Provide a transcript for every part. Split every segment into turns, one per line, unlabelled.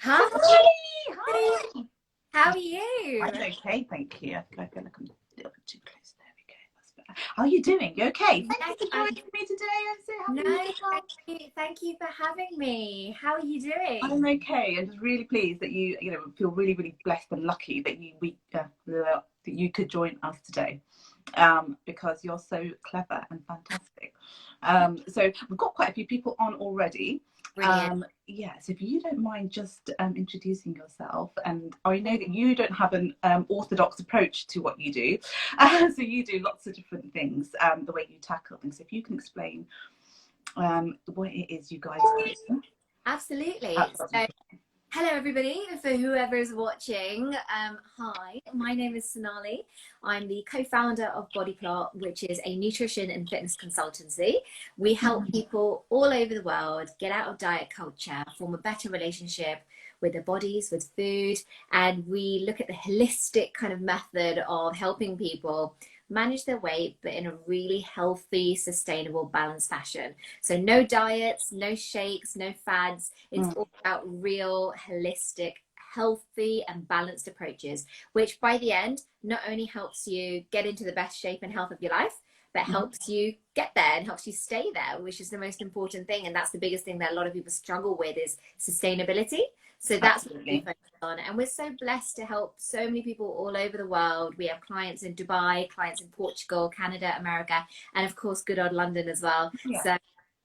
Hi,
Hi.
how are you?
I'm okay, thank you. I feel like I'm a little bit too close. There we go. That's better. How are you doing? You okay? Thank
Yes,
you for joining me today. I'm so
no,
happy you could come.
thank you for having me. How are you
I'm
doing?
okay, and just really pleased that feel really, really blessed and lucky that that you could join us today, because you're so clever and fantastic. So we've got quite a few people on already.
Brilliant.
Yes, if you don't mind just introducing yourself, and I know that you don't have an orthodox approach to what you do, so you do lots of different things, the way you tackle things. If you can explain what it is you guys do.
Absolutely.
That's
So, hello everybody, for whoever is watching. Hi, my name is Sonali. I'm the co-founder of Body Plot, which is a nutrition and fitness consultancy. We help people all over the world get out of diet culture, form a better relationship with their bodies, with food, and we look at the holistic kind of method of helping people manage their weight, but in a really healthy, sustainable, balanced fashion. So no diets, no shakes, no fads. It's all about real, holistic, healthy and balanced approaches, which by the end not only helps you get into the best shape and health of your life, but helps you get there and helps you stay there, which is the most important thing. And that's the biggest thing that a lot of people struggle with is sustainability. So that's what we focus on. And we're so blessed to help so many people all over the world. We have clients in Dubai, clients in Portugal, Canada, America, and of course, good old London as well.
Yeah.
So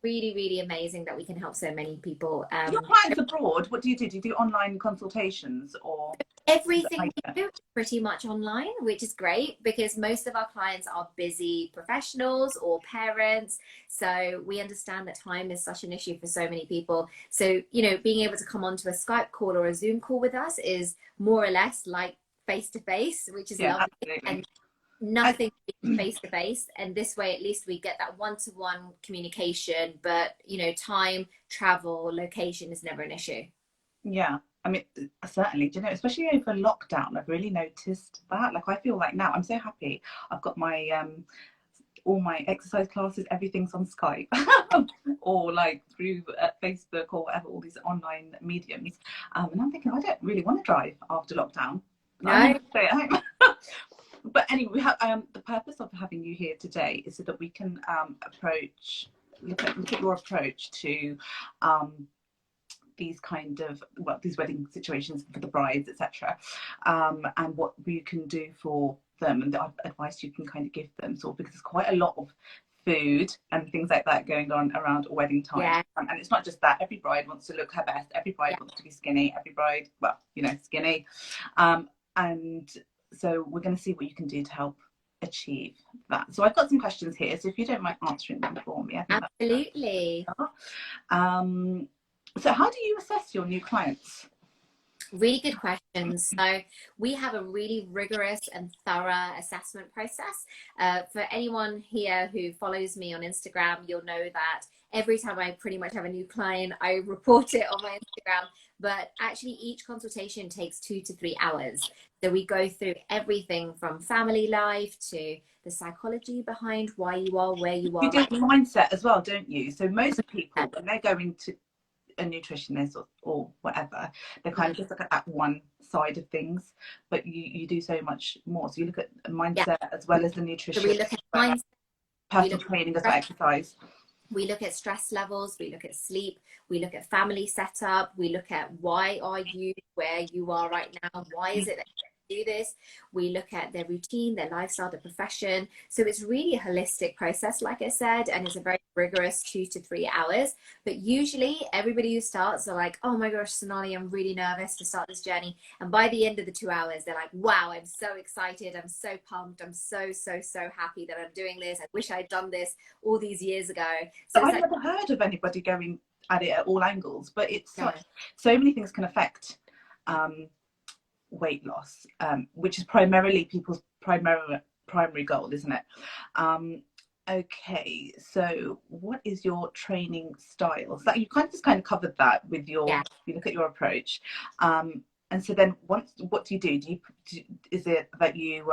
really, really amazing that we can help so many people.
Your clients abroad, what do you do? Do you do online consultations or
Everything we do is pretty much online, which is great because most of our clients are busy professionals or parents. So we understand that time is such an issue for so many people. So, being able to come onto a Skype call or a Zoom call with us is more or less like face to face, which is lovely.
Absolutely.
And nothing face to face. And this way, at least we get that one-to-one communication, but time, travel, location is never an issue.
Yeah, I mean, certainly, do you know, especially over lockdown, I've really noticed that. Like, I feel like now I'm so happy. I've got my all my exercise classes, everything's on Skype or like through Facebook or whatever, all these online mediums. And I'm thinking, I don't really want to drive after lockdown.
No.
I want to stay at home. But anyway, we have the purpose of having you here today is so that we can look at your approach to these kind of these wedding situations for the brides, etc., and what you can do for them and the advice you can kind of give them, sort of, because there's quite a lot of food and things like that going on around wedding time.
Yeah.
And it's not just that. Every bride wants to look her best, every bride wants to be skinny, every bride, skinny, and so we're going to see what you can do to help achieve that. So I've got some questions here, so if you don't mind answering them for me. I think
Absolutely.
So how do you assess your new clients?
Really good questions. So we have a really rigorous and thorough assessment process. For anyone here who follows me on Instagram, you'll know that every time I pretty much have a new client, I report it on my Instagram. But actually, each consultation takes 2 to 3 hours. So we go through everything from family life to the psychology behind why you are where you are.
You do mindset as well, don't you? So most people, when they're going to a nutritionist or whatever, they kind of just look at that one side of things, but you do so much more. So you look at mindset as well as the nutrition.
So we look at mindset,
personal training as well, exercise.
We look at stress levels, we look at sleep, we look at family setup, we look at why are you where you are right now, why is it that you do this, we look at their routine, their lifestyle, their profession. So it's really a holistic process, like I said, and it's a very rigorous 2 to 3 hours. But usually everybody who starts are like, oh my gosh, Sonali, I'm really nervous to start this journey. And by the end of the 2 hours, they're like, wow, I'm so excited, I'm so pumped, I'm so happy that I'm doing this. I wish I'd done this all these years ago.
So I've never heard of anybody going at it at all angles, but it's so many things can affect weight loss, which is primarily people's primary goal, isn't it? Okay, so what is your training style? So you kind of covered that with your, you look at your approach. And so then what do you do? Is it that you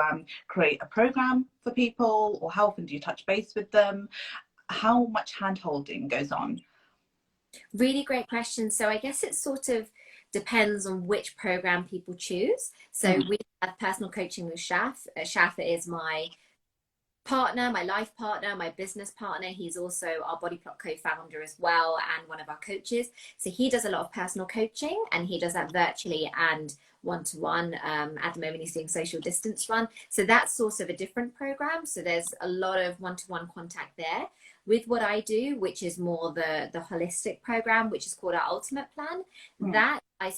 create a program for people, or how often do you touch base with them? How much hand holding goes on?
Really great question. So I guess it sort of depends on which program people choose. So we have personal coaching with Shaf. Shaf is my partner, my life partner, my business partner. He's also our Body Plot co-founder as well, and one of our coaches. So he does a lot of personal coaching, and he does that virtually and one-to-one. At the moment, he's doing social distance run. So that's sort of a different program. So there's a lot of one-to-one contact there. With what I do, which is more the holistic program, which is called our Ultimate Plan, that I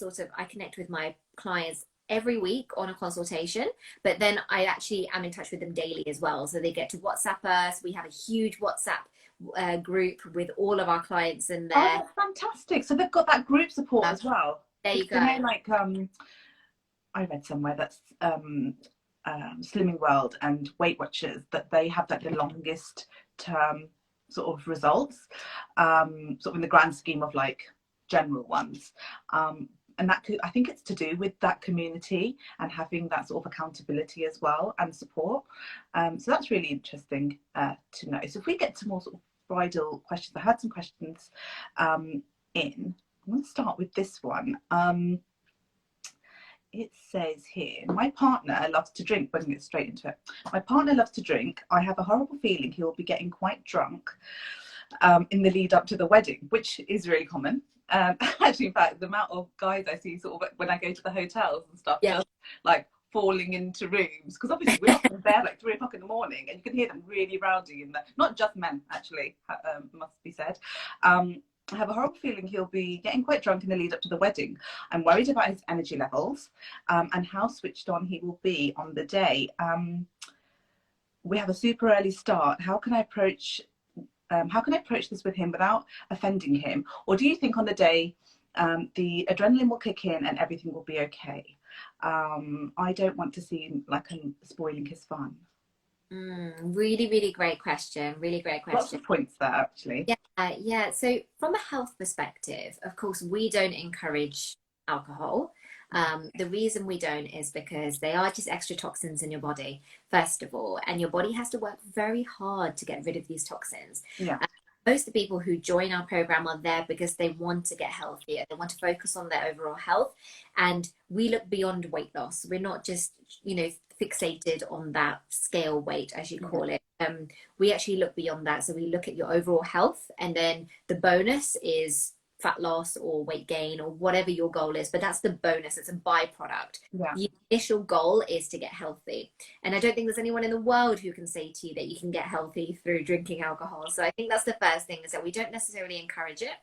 connect with my clients every week on a consultation, but then I actually am in touch with them daily as well. So they get to WhatsApp us. We have a huge WhatsApp group with all of our clients in there.
Oh, that's fantastic. So they've got that group support as well.
There you go.
You know, like I read somewhere that's Slimming World and Weight Watchers, that they have like the longest term sort of results, sort of in the grand scheme of like general ones. And that I think it's to do with that community and having that sort of accountability as well and support. So that's really interesting to know. So if we get to more sort of bridal questions, I had some questions in. I'm going to start with this one. It says here, my partner loves to drink. We're going to get straight into it. My partner loves to drink. I have a horrible feeling he will be getting quite drunk in the lead up to the wedding, which is really common. Actually, in fact, the amount of guys I see sort of when I go to the hotels and stuff, just like falling into rooms, because obviously we're often there like 3 o'clock in the morning, and you can hear them really rowdy in there. Not just men, actually, must be said. I have a horrible feeling he'll be getting quite drunk in the lead up to the wedding. I'm worried about his energy levels and how switched on he will be on the day. We have a super early start. How can I approach this with him without offending him? Or do you think on the day the adrenaline will kick in and everything will be okay? I don't want to seem like I'm spoiling his fun.
Really, really great question. Really great question.
Lots of points there, actually.
Yeah. So from a health perspective, of course, we don't encourage alcohol. The reason we don't is because they are just extra toxins in your body, first of all, and your body has to work very hard to get rid of these toxins. Most of the people who join our program are there because they want to get healthier. They want to focus on their overall health, and we look beyond weight loss. We're not just, fixated on that scale weight, as you call it. We actually look beyond that. So we look at your overall health, and then the bonus is fat loss or weight gain or whatever your goal is, but that's the bonus. It's a byproduct. The initial goal is to get healthy, and I don't think there's anyone in the world who can say to you that you can get healthy through drinking alcohol. So I think that's the first thing, is that we don't necessarily encourage it.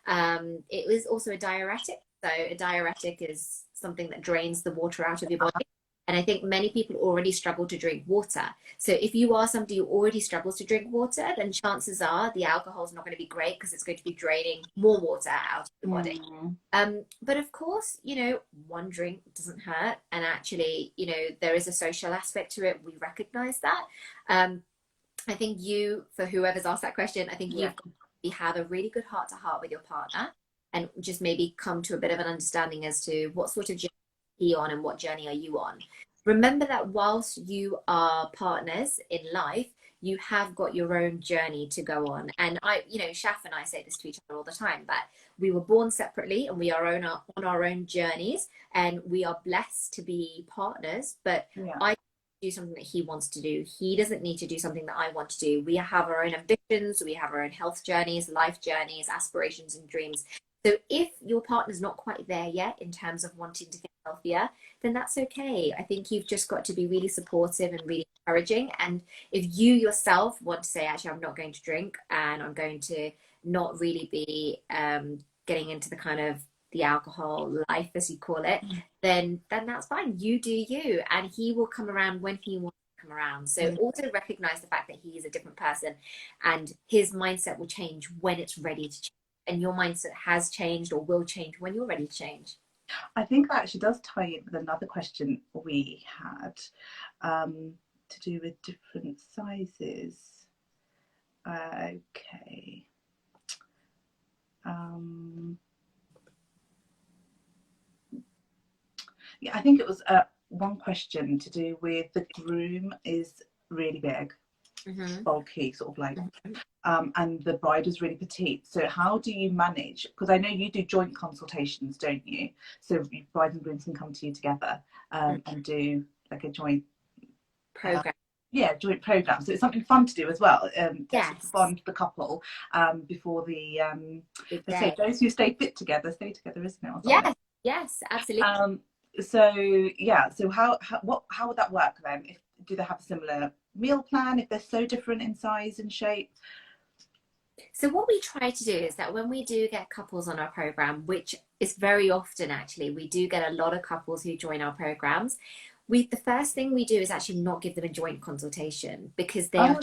It is also a diuretic. So a diuretic is something that drains the water out of your body. And I think many people already struggle to drink water. So if you are somebody who already struggles to drink water, then chances are the alcohol is not going to be great, because it's going to be draining more water out of the body. But of course, one drink doesn't hurt. And actually, there is a social aspect to it. We recognize that. I think for whoever's asked that question, I think you have a really good heart to heart with your partner, and just maybe come to a bit of an understanding as to what sort of journey he on and what journey are you on. Remember that whilst you are partners in life, you have got your own journey to go on. And Shaf and I say this to each other all the time, that we were born separately and we are on our own journeys, and we are blessed to be partners. But I do something that he wants to do. He doesn't need to do something that I want to do. We have our own ambitions. We have our own health journeys, life journeys, aspirations and dreams. So if your partner's not quite there yet in terms of wanting to get healthier, then that's okay. I think you've just got to be really supportive and really encouraging. And if you yourself want to say, actually, I'm not going to drink, and I'm going to not really be getting into the kind of the alcohol life, as you call it, then that's fine. You do you, and he will come around when he wants to come around. So also recognize the fact that he is a different person, and his mindset will change when it's ready to change. And your mindset has changed or will change when you're ready to change.
I think that actually does tie in with another question we had to do with different sizes. Okay. I think it was one question to do with the groom is really big, bulky, sort of like and the bride was really petite. So how do you manage? Because I know you do joint consultations, don't you? So bride and grooms can come to you together and do like a joint
program.
Yeah, joint program. So it's something fun to do as well. To
Yes,
bond the couple before the
big
they say
day.
those who stay fit together stay together, isn't it? Or something.
Yes, yes, absolutely.
So yeah, so how would that work then? If do they have a similar meal plan if they're so different in size and shape?
So what we try to do is that when we do get couples on our program, which is very often actually, we do get a lot of couples who join our programs. The first thing we do is actually not give them a joint consultation because they are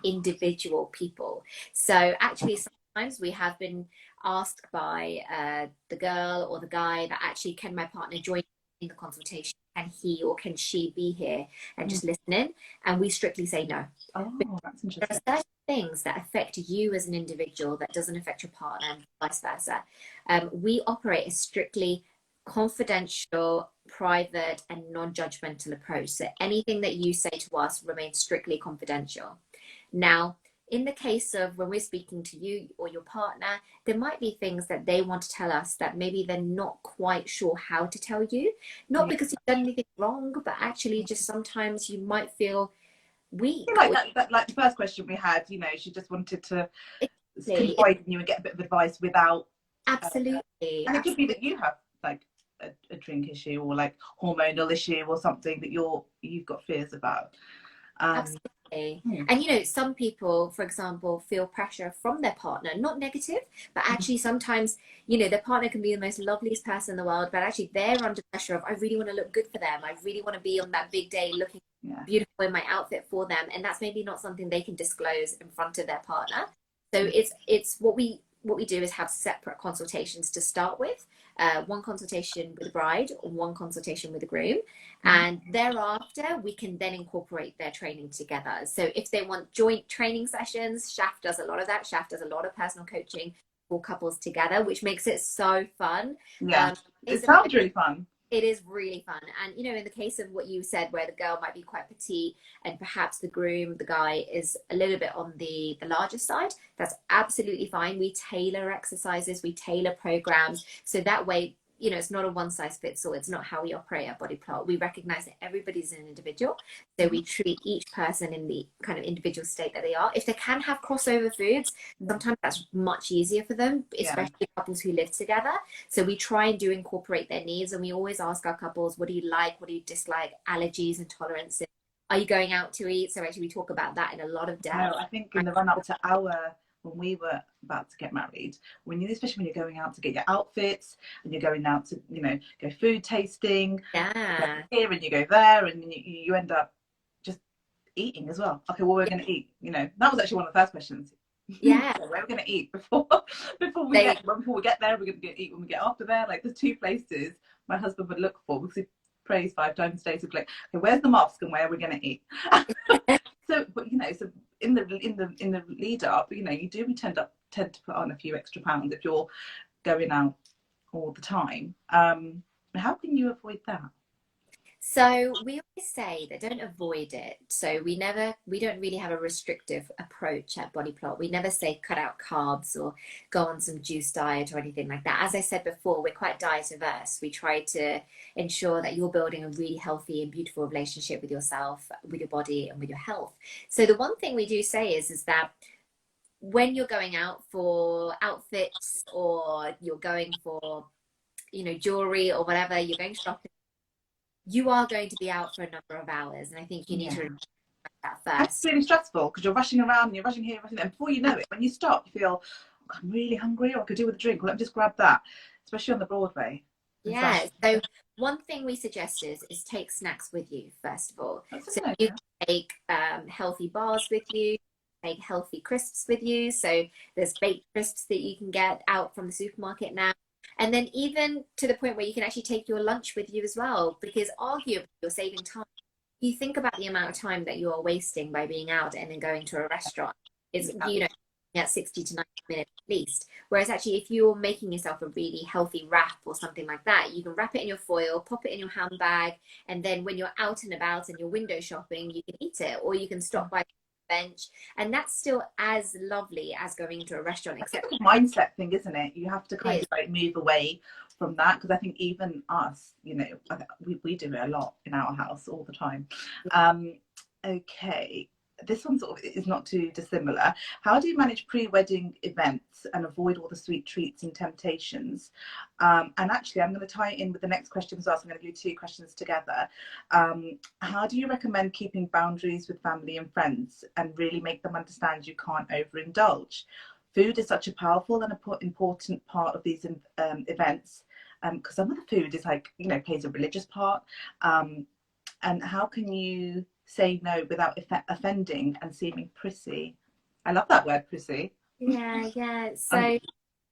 individual people. So actually sometimes we have been asked by the girl or the guy that actually, can my partner join in the consultation? Can he or can she be here and just listen in? And we strictly say no.
Oh, that's
There
interesting.
are certain things that affect you as an individual that doesn't affect your partner and vice versa. We operate a strictly confidential, private, and non-judgmental approach. So anything that you say to us remains strictly confidential. Now, in the case of when we're speaking to you or your partner, there might be things that they want to tell us that maybe they're not quite sure how to tell you. Not because you've done anything wrong, but actually just sometimes you might feel weak.
Like the first question we had, you know, she just wanted to
Exactly.
confide in you and get a bit of advice without
Absolutely.
and it could be that you have like a drink issue or like hormonal issue or something that you've got fears about.
Absolutely. And you know, some people, for example, feel pressure from their partner, not negative, but actually sometimes, you know, their partner can be the most loveliest person in the world, but actually they're under pressure of, I really want to look good for them. I really want to be on that big day looking beautiful in my outfit for them. And that's maybe not something they can disclose in front of their partner. So it's what we do is have separate consultations to start with. One consultation with the bride, one consultation with the groom, and thereafter we can then incorporate their training together. So if they want joint training sessions, Shaf does a lot of that. Shaf does a lot of personal coaching for couples together, which makes it so fun.
It sounds really fun.
It is really fun. And, you know, in the case of what you said, where the girl might be quite petite and perhaps the groom, the guy, is a little bit on the larger side, that's absolutely fine. We tailor exercises, we tailor programs. So that way, you know, it's not a one size fits all. It's not how we operate at Body Plot. We recognize that everybody's an individual. So we treat each person in the kind of individual state that they are. If they can have crossover foods, sometimes that's much easier for them, especially couples who live together. So we try and do incorporate their needs. And we always ask our couples, what do you like? What do you dislike? Allergies and tolerances. Are you going out to eat? So actually we talk about that in a lot of depth.
No, I think in the run up to when we were about to get married, especially when you're going out to get your outfits and you're going out to, you know, go food tasting, here and you go there, and you end up just eating as well. Okay, well, we're going to eat. You know, that was actually one of the first questions.
Yeah.
So where we're going to eat before we get there, we're going to eat when we get after there. Like, there's two places my husband would look for because he prays 5 times a day. So like, okay, where's the mosque and where are we going to eat? So, but you know, so in the lead up, you know, we tend to put on a few extra pounds if you're going out all the time. How can you avoid that?
So we always say that don't avoid it. So we don't really have a restrictive approach at Body Plot. We never say cut out carbs or go on some juice diet or anything like that. As I said before, we're quite diet averse. We try to ensure that you're building a really healthy and beautiful relationship with yourself, with your body, and with your health. So the one thing we do say is that when you're going out for outfits or you're going for, you know, jewelry or whatever, you're going shopping, you are going to be out for a number of hours. And I think you need to remember that first.
It's really stressful because you're rushing around, you're rushing here, rushing there. And before you know it, when you stop, you feel, oh, I'm really hungry, or I could do with a drink. Well, let me just grab that, especially on the Broadway.
Yeah. So one thing we suggest is take snacks with you, first of all. So you can take healthy bars with you, take healthy crisps with you. So there's baked crisps that you can get out from the supermarket now. And then even to the point where you can actually take your lunch with you as well, because arguably you're saving time. You think about the amount of time that you are wasting by being out and then going to a restaurant. It's, you know, at 60 to 90 minutes at least. Whereas actually, if you're making yourself a really healthy wrap or something like that, you can wrap it in your foil, pop it in your handbag, and then when you're out and about and you're window shopping, you can eat it, or you can stop by bench, and that's still as lovely as going to a restaurant, except
it's a mindset thing, isn't it? You have to kind
it
of like move away from that, because I think even us, you know, we do it a lot in our house all the time. Okay, this one sort of is not too dissimilar. How do you manage pre-wedding events and avoid all the sweet treats and temptations? And actually, I'm going to tie it in with the next question as well. So I'm going to do two questions together. How do you recommend keeping boundaries with family and friends and really make them understand you can't overindulge? Food is such a powerful and important part of these events, because some of the food is like, you know, plays a religious part. And how can you say no without offending and seeming prissy? I love that word, prissy.
yeah. So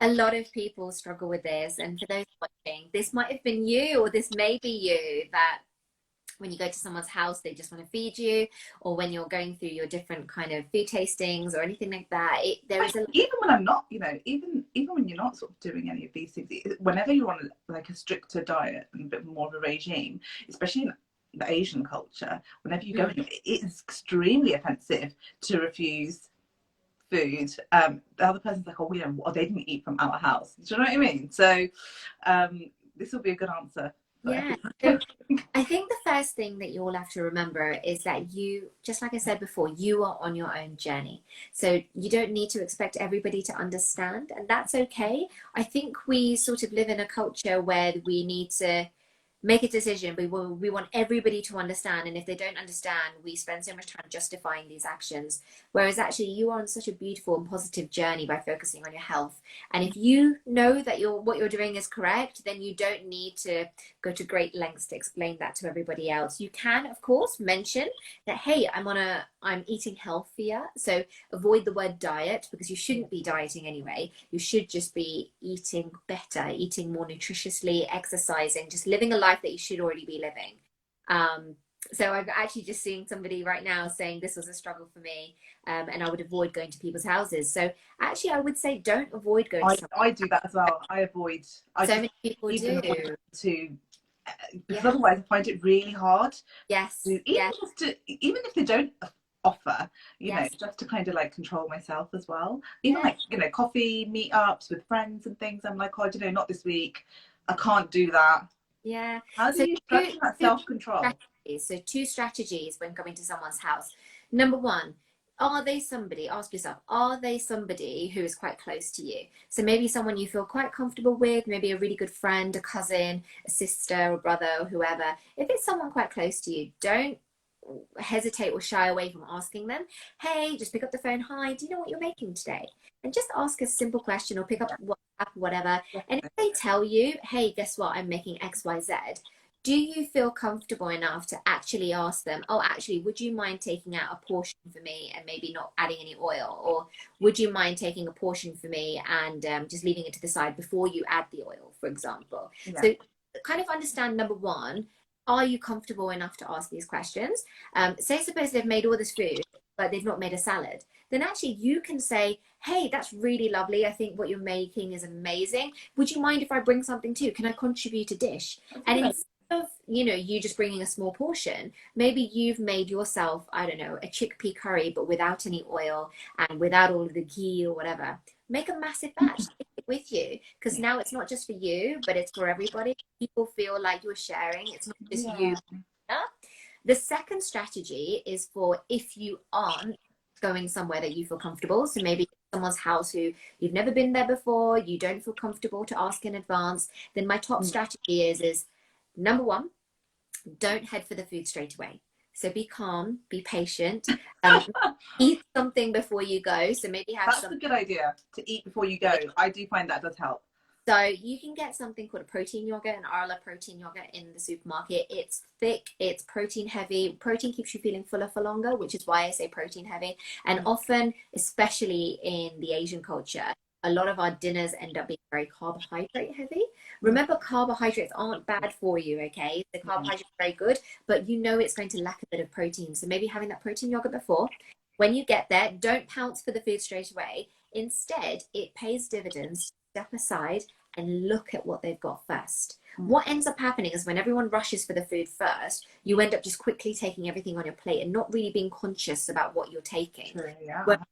a lot of people struggle with this, and for those watching, this might have been you, or this may be you, that when you go to someone's house they just want to feed you, or when you're going through your different kind of food tastings or anything like that, there is
even when I'm not, you know, even when you're not sort of doing any of these things, whenever you're on like a stricter diet and a bit more of a regime, especially in the Asian culture, whenever you go in, it's extremely offensive to refuse food. The other person's like, oh, you know, they didn't eat from our house. Do you know what I mean? So this will be a good answer.
yeah. So I think the first thing that you all have to remember is that you, just like I said before, you are on your own journey. So you don't need to expect everybody to understand, and that's okay. I think we sort of live in a culture where we need to make a decision. We want everybody to understand, and if they don't understand, we spend so much time justifying these actions, whereas actually you are on such a beautiful and positive journey by focusing on your health. And if you know that what you're doing is correct, then you don't need to go to great lengths to explain that to everybody else. You can, of course, mention that, hey, I'm eating healthier, so avoid the word diet, because you shouldn't be dieting anyway. You should just be eating better, eating more nutritiously, exercising, just living a life that you should already be living. So I'm actually just seeing somebody right now saying this was a struggle for me, and I would avoid going to people's houses. So actually I would say don't avoid going to
I do that as well. I avoid.
So many people do.
To because otherwise I find it really hard.
Yes.
To, even if they don't offer, you know, just to kind of like control myself as well. Even like, you know, coffee meetups with friends and things. I'm like, oh, I don't know, not this week. I can't do that.
Yeah.
How do you practice that self-control?
So two strategies when coming to someone's house. Number one, ask yourself, are they somebody who is quite close to you? So maybe someone you feel quite comfortable with, maybe a really good friend, a cousin, a sister, or brother, or whoever. If it's someone quite close to you, don't hesitate or shy away from asking them. Hey, just pick up the phone. Hi, do you know what you're making today? And just ask a simple question, or pick up WhatsApp, whatever. And if they tell you, hey, guess what, I'm making XYZ, do you feel comfortable enough to actually ask them, oh, actually, would you mind taking out a portion for me and maybe not adding any oil? Or would you mind taking a portion for me and just leaving it to the side before you add the oil, for example? So kind of understand, number one, are you comfortable enough to ask these questions? Suppose they've made all this food, but they've not made a salad. Then actually you can say, hey, that's really lovely. I think what you're making is amazing. Would you mind if I bring something too? Can I contribute a dish? And instead of, you know, you just bringing a small portion, maybe you've made yourself, I don't know, a chickpea curry, but without any oil and without all of the ghee or whatever. Make a massive batch, take it with you, because now it's not just for you, but it's for everybody. People feel like you're sharing. It's not just you. The second strategy is for if you aren't going somewhere that you feel comfortable. So maybe someone's house who you've never been there before, you don't feel comfortable to ask in advance. Then my top strategy is number one, don't head for the food straight away. So be calm, be patient, eat something before you go. So maybe have
That's a good idea, to eat before you go. I do find that does help.
So you can get something called a protein yogurt, an Arla protein yogurt in the supermarket. It's thick, it's protein heavy. Protein keeps you feeling fuller for longer, which is why I say protein heavy. And often, especially in the Asian culture, a lot of our dinners end up being very carbohydrate heavy. Remember, carbohydrates aren't bad for you, okay? The carbohydrates are very good, but you know it's going to lack a bit of protein. So maybe having that protein yogurt before. When you get there, don't pounce for the food straight away. Instead, it pays dividends. Step aside and look at what they've got first. What ends up happening is when everyone rushes for the food first, you end up just quickly taking everything on your plate and not really being conscious about what you're taking.
True, yeah.
When you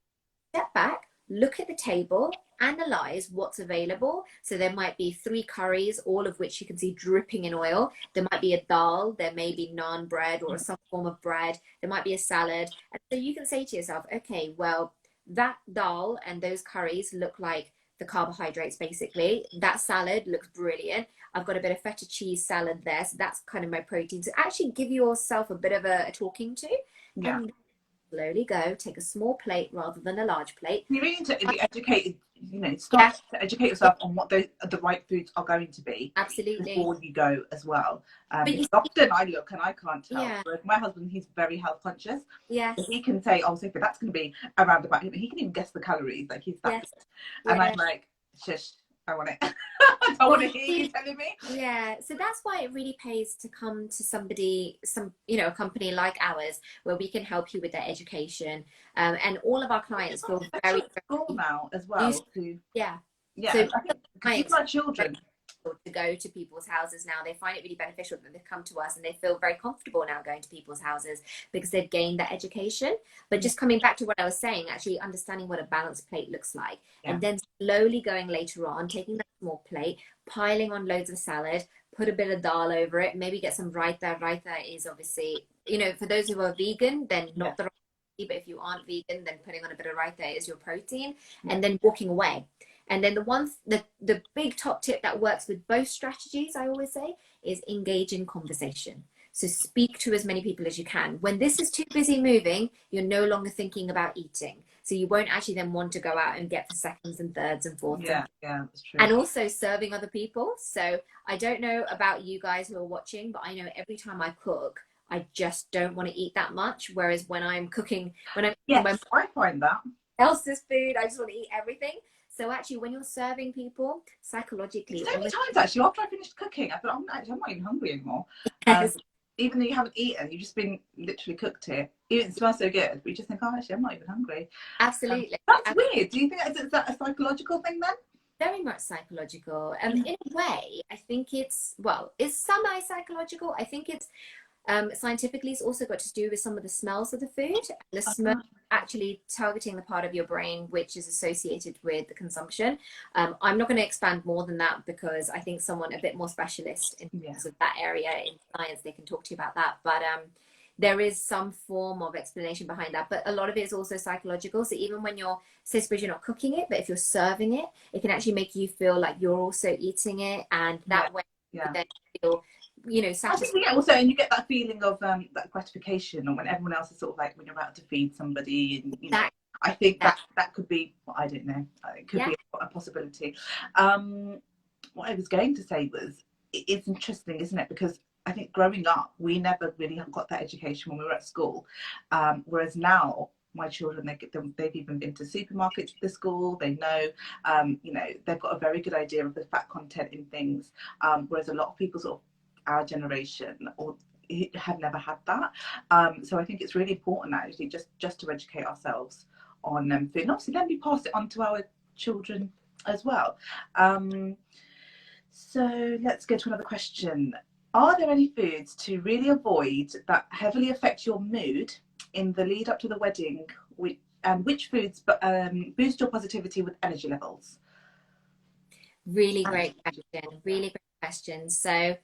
step back, look at the table, analyze what's available. So there might be 3 curries, all of which you can see dripping in oil. There might be a dal, there may be naan bread or some form of bread. There might be a salad. And so you can say to yourself, okay, well, that dal and those curries look like the carbohydrates basically. That salad looks brilliant. I've got a bit of feta cheese salad there. So that's kind of my protein. So actually give yourself a bit of a talking to.
Yeah.
And slowly go, take a small plate rather than a large plate.
You really need to be educated, start to educate yourself on what the right foods are going to be.
Absolutely.
Before you go as well.
But
Often I look and I can't tell.
Yeah.
Whereas my husband, he's very health conscious.
Yes.
So he can say, oh, Sophie, that's going to be around about him. He can even guess the calories. Like, he's that
Yes.
good. And
Yeah.
I'm like, shush, I want it. I don't want to hear you telling me.
Yeah, so that's why it really pays to come to somebody, a company like ours, where we can help you with their education. And all of our clients feel very
school now as well.
Yeah.
So
So
I think because people are children.
To go to people's houses now, they find it really beneficial that they've come to us and they feel very comfortable now going to people's houses because they've gained that education. But just coming back to what I was saying, actually understanding what a balanced plate looks like, and then slowly going later on, taking that small plate, piling on loads of salad, put a bit of dal over it, maybe get some raita. Raita is obviously, for those who are vegan, then not the right, but if you aren't vegan, then putting on a bit of raita is your protein, and then walking away. And then the big top tip that works with both strategies, I always say, is engage in conversation. So speak to as many people as you can. When this is too busy moving, you're no longer thinking about eating. So you won't actually then want to go out and get for seconds and thirds and fourths.
Yeah, that's true.
And also serving other people. So I don't know about you guys who are watching, but I know every time I cook, I just don't want to eat that much. Whereas when I'm cooking, I
find that
else's food, I just want to eat everything. So actually, when you're serving people, psychologically...
So many times, actually, after I finished cooking, I thought, I'm not even hungry anymore.
Yes.
Even though you haven't eaten, you've just been literally cooked it. Even it smells so good, but you just think, oh, actually, I'm not even hungry.
Absolutely.
That's weird. Do you think is that a psychological thing then?
Very much psychological. In a way, I think it's semi-psychological. I think it's... scientifically, it's also got to do with some of the smells of the food. The smell actually targeting the part of your brain which is associated with the consumption. I'm not going to expand more than that because I think someone a bit more specialist in terms of that area in science, they can talk to you about that. But there is some form of explanation behind that. But a lot of it is also psychological. So even when you're, say, suppose you're not cooking it, but if you're serving it, it can actually make you feel like you're also eating it, and that way you then feel satisfied.
I think also, and you get that feeling of that gratification, or when everyone else is sort of like when you're about to feed somebody, and I think that could be, I don't know, it could be a possibility. What I was going to say was, it's interesting, isn't it? Because I think growing up, we never really got that education when we were at school, whereas now my children, they've even been to supermarkets at the school. They know, they've got a very good idea of the fat content in things, whereas a lot of people sort of our generation or have never had that. So I think it's really important actually just to educate ourselves on food, and obviously then we pass it on to our children as well. So let's go to another question. Are there any foods to really avoid that heavily affect your mood in the lead up to the wedding? And which foods boost your positivity with energy levels?
Really great question. So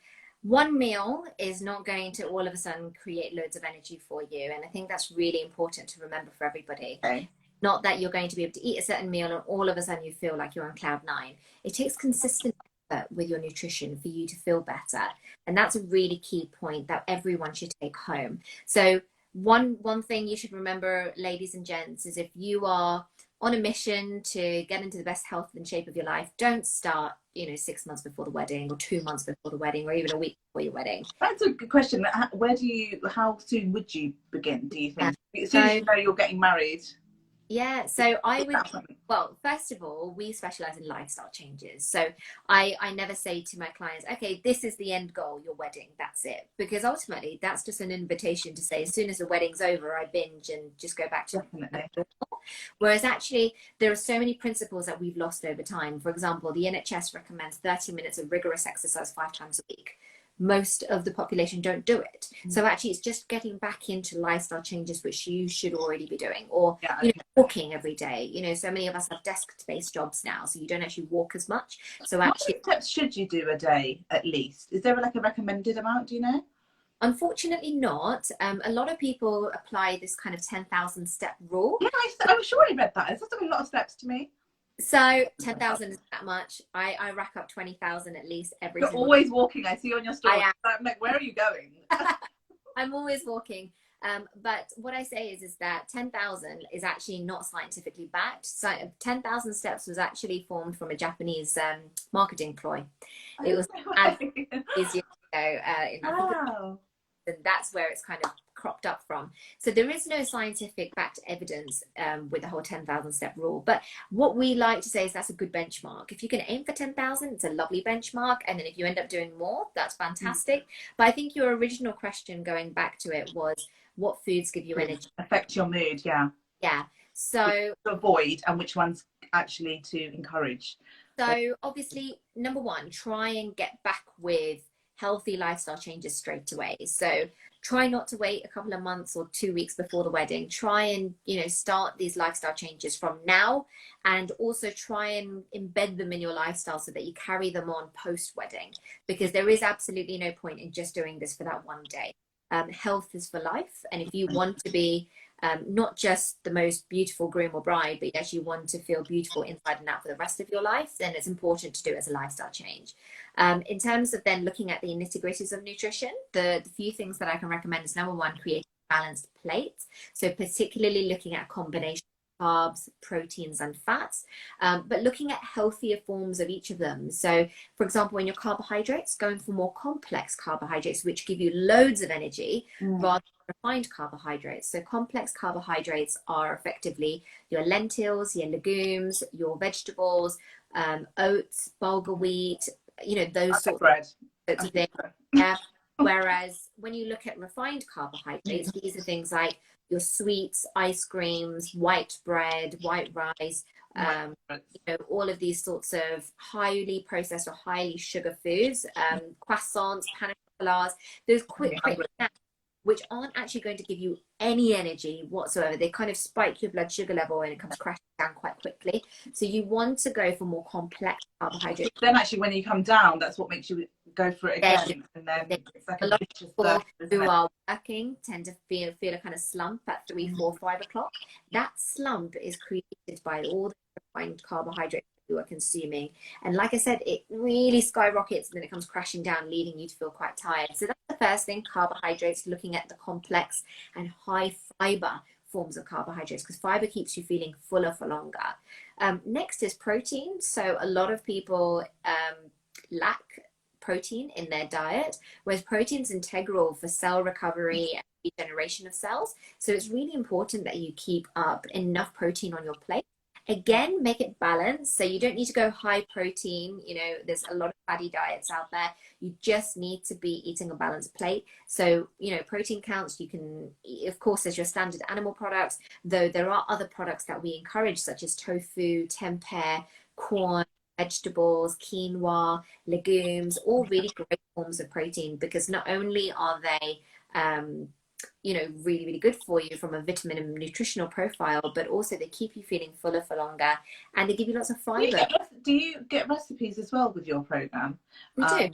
one meal is not going to all of a sudden create loads of energy for you. And I think that's really important to remember for everybody.
Okay.
Not that you're going to be able to eat a certain meal and all of a sudden you feel like you're on cloud 9. It takes consistent effort with your nutrition for you to feel better. And that's a really key point that everyone should take home. So one thing you should remember, ladies and gents, is if you are on a mission to get into the best health and shape of your life, don't start 6 months before the wedding, or 2 months before the wedding, or even a week before your wedding.
That's a good question. How soon would you begin, do you think? As soon as you know you're getting married?
Yeah, so I
Is
would,
that something?
well, first of all, we specialize in lifestyle changes. So I never say to my clients, okay, this is the end goal, your wedding, that's it. Because ultimately, that's just an invitation to say, as soon as the wedding's over, I binge and just go back to.
Definitely.
Whereas actually, there are so many principles that we've lost over time. For example, the NHS recommends 30 minutes of rigorous exercise 5 times a week. Most of the population don't do it. So actually, it's just getting back into lifestyle changes, which you should already be doing, or
Yeah,
you
okay.
know, walking every day. You know, so many of us have desk-based jobs now, so you don't actually walk as much. So
How
actually,
many steps should you do a day at least? Is there like a recommended amount, do you know?
unfortunately, not. A lot of people apply this kind of 10,000 step rule.
Yeah, I'm sure I read that. It's just a lot of steps to me.
So 10,000 is that much. I rack up 20,000 at least every
You're
single day.
always walking. I see on your story.
I
I'm like, where are you going?
am. I'm always walking. But what I say is that 10,000 is actually not scientifically backed. So 10,000 steps was actually formed from a Japanese marketing ploy. It was ad years ago in I think
Wow.
and that's where it's kind of cropped up from. So there is no scientific backed evidence with the whole 10,000 step rule. But what we like to say is that's a good benchmark. If you can aim for 10,000, it's a lovely benchmark. And then if you end up doing more, that's fantastic. But I think your original question, going back to it, was what foods give you energy?
Affect your mood, yeah.
Yeah.
Which
So
to avoid and which ones actually to encourage. So,
So obviously, number one, try and get back with healthy lifestyle changes straight away. So try not to wait a couple of months or 2 weeks before the wedding. Try and, start these lifestyle changes from now, and also try and embed them in your lifestyle so that you carry them on post-wedding, because there is absolutely no point in just doing this for that one day. Health is for life. And if you want to be not just the most beautiful groom or bride, but you actually want to feel beautiful inside and out for the rest of your life, then it's important to do it as a lifestyle change. In terms of then looking at the nitty-gritties of nutrition, the few things that I can recommend is number one, create a balanced plate. So particularly looking at a combination of carbs, proteins, and fats, but looking at healthier forms of each of them. So for example, in your carbohydrates, going for more complex carbohydrates, which give you loads of energy rather refined carbohydrates. So complex carbohydrates are effectively your lentils, your legumes, your vegetables, oats, bulgur wheat, those sorts
bread.
of things. Yeah. Whereas when you look at refined carbohydrates, these are things like your sweets, ice creams, white bread, white rice, all of these sorts of highly processed or highly sugar foods, croissants, pain au chocolats, those quick snacks, which aren't actually going to give you any energy whatsoever. They kind of spike your blood sugar level and it comes crashing down quite quickly. So you want to go for more complex carbohydrates.
Then actually when you come down, that's what makes you go for it again. And then it's like a
lot
vicious
of
circle,
people who are working tend to feel a kind of slump at 3, 4, 5 o'clock. That slump is created by all the refined carbohydrates you are consuming. And like I said, it really skyrockets and then it comes crashing down, leaving you to feel quite tired. So that's the first thing, carbohydrates, looking at the complex and high fiber forms of carbohydrates, because fiber keeps you feeling fuller for longer. Next is protein. So a lot of people lack protein in their diet, whereas protein is integral for cell recovery and regeneration of cells. So it's really important that you keep up enough protein on your plate. Again, make it balanced. So you don't need to go high protein. There's a lot of fatty diets out there. You just need to be eating a balanced plate. So, protein counts, you can, of course, there's your standard animal products, though there are other products that we encourage, such as tofu, tempeh, corn, vegetables, quinoa, legumes, all really great forms of protein, because not only are they really, really good for you from a vitamin and nutritional profile, but also they keep you feeling fuller for longer, and they give you lots of fiber.
Do you get recipes as well with your program?
We do.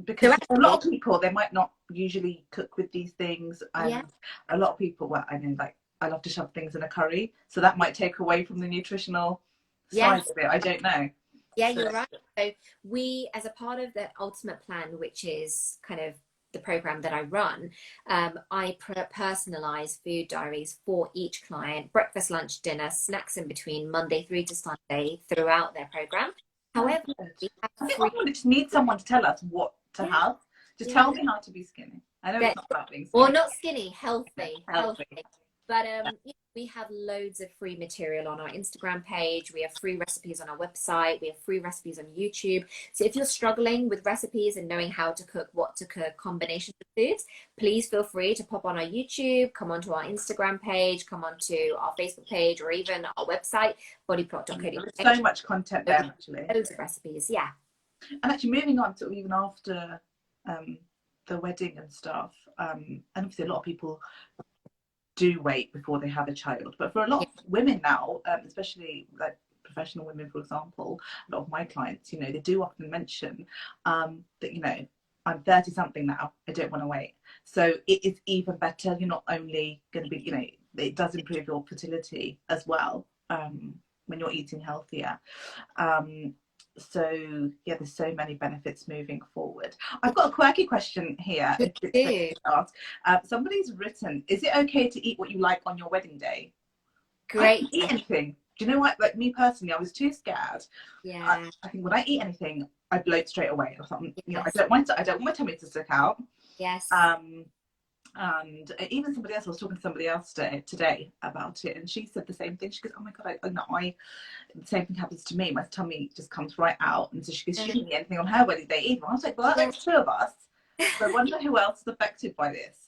Because
So
a lot of people, they might not usually cook with these things, and
yeah.
a lot of people, well, I know, like, I love to shove things in a curry, so that might take away from the nutritional side of it. I don't know.
Yeah, you're right. So we, as a part of the ultimate plan, which is kind of the program that I run, I personalize food diaries for each client, breakfast, lunch, dinner, snacks in between, Monday through to Sunday, throughout their program. However, we have
I think we just need someone to tell us what to have. Just tell me how to be skinny. I know it's not about being skinny.
Or not skinny, healthy. But We have loads of free material on our Instagram page. We have free recipes on our website. We have free recipes on YouTube. So if you're struggling with recipes and knowing how to cook, what to cook, combinations of foods, please feel free to pop on our YouTube, come onto our Instagram page, come onto our Facebook page, or even our website, bodyplot.co.uk.
There's so much content there, actually.
Loads of recipes, yeah.
And actually moving on to even after the wedding and stuff, and obviously a lot of people do wait before they have a child, but for a lot of women now, especially like professional women, for example, a lot of my clients, you know, they do often mention that, you know, I'm 30 something now, I don't want to wait. So it is even better. You're not only going to be, you know, it does improve your fertility as well when you're eating healthier. So yeah, there's so many benefits moving forward. I've got a quirky question here. Somebody's written, is it okay to eat what you like on your wedding day?
Great.
I eat anything. Do you know what? Like me personally, I was too scared.
Yeah.
I think when I eat anything, I bloat straight away. Or something.
Yes.
You know, I don't want my tummy to stick out.
Yes.
And even somebody else, I was talking to somebody else today about it, and she said the same thing. She goes, "Oh my god, the same thing happens to me. My tummy just comes right out." And so she goes, "She didn't eat anything on her wedding day either." I was like, "Well, that's two of us." So I wonder who else is affected by this.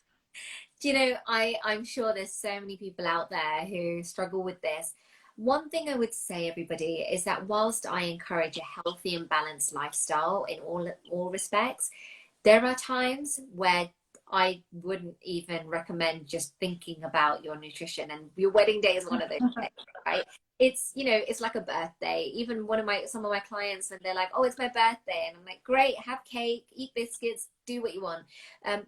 Do you know, I'm sure there's so many people out there who struggle with this. One thing I would say, everybody, is that whilst I encourage a healthy and balanced lifestyle in all respects, there are times where I wouldn't even recommend just thinking about your nutrition, and your wedding day is one of those days, right? It's, you know, it's like a birthday. Even some of my clients, and they're like, "Oh, it's my birthday," and I'm like, "Great, have cake, eat biscuits, do what you want,"